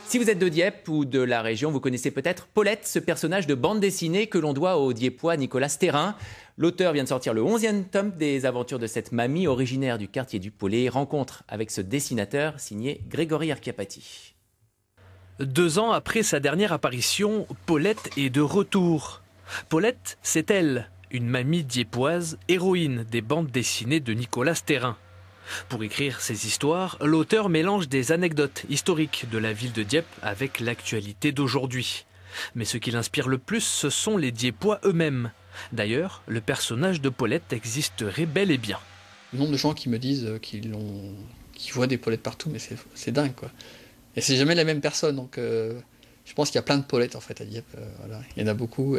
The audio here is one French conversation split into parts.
Si vous êtes de Dieppe ou de la région, vous connaissez peut-être Paulette, ce personnage de bande dessinée que l'on doit au Dieppois Nicolas Sterrin. L'auteur vient de sortir le 11e tome des aventures de cette mamie originaire du quartier du Pollet. Rencontre avec ce dessinateur signé Grégory Archiapati. 2 ans après sa dernière apparition, Paulette est de retour. Paulette, c'est elle, une mamie dieppoise, héroïne des bandes dessinées de Nicolas Sterrin. Pour écrire ces histoires, l'auteur mélange des anecdotes historiques de la ville de Dieppe avec l'actualité d'aujourd'hui. Mais ce qui l'inspire le plus, ce sont les Dieppois eux-mêmes. D'ailleurs, le personnage de Paulette existerait bel et bien. Le nombre de gens qui me disent qu'ils voient des Paulettes partout, mais c'est dingue, quoi. Et c'est jamais la même personne, donc je pense qu'il y a plein de Paulettes en fait à Dieppe. Voilà. Il y en a beaucoup.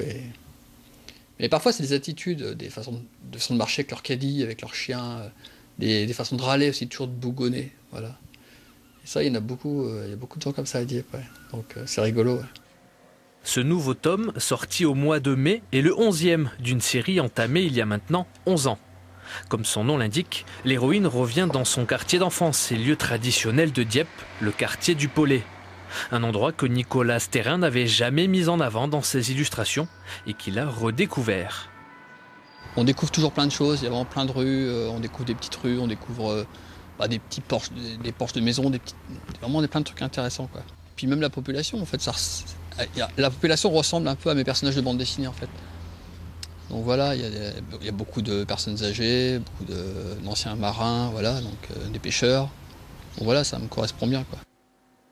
Mais parfois c'est des attitudes, des façons de marcher avec leur caddie, avec leurs chiens, des façons de râler aussi, toujours de bougonner. Voilà. Et ça, il y en a beaucoup. Il y a beaucoup de gens comme ça à Dieppe. Ouais. Donc c'est rigolo. Ouais. Ce nouveau tome, sorti au mois de mai, est le 11e d'une série entamée il y a maintenant 11 ans. Comme son nom l'indique, l'héroïne revient dans son quartier d'enfance et lieu traditionnel de Dieppe, le quartier du Pollet. Un endroit que Nicolas Sterrin n'avait jamais mis en avant dans ses illustrations et qu'il a redécouvert. On découvre toujours plein de choses, il y a vraiment plein de rues, on découvre des petites rues, on découvre des petits porches, des porches de maison, vraiment plein de trucs intéressants, quoi. Puis même la population, en fait, la population ressemble un peu à mes personnages de bande dessinée, en fait. Donc voilà, il y a beaucoup de personnes âgées, beaucoup d'anciens marins, voilà, donc des pêcheurs. Donc voilà, ça me correspond bien, quoi.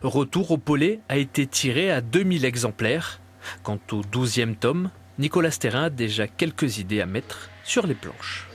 Retour au Pollet a été tiré à 2000 exemplaires. Quant au 12e tome, Nicolas Sterrin a déjà quelques idées à mettre sur les planches.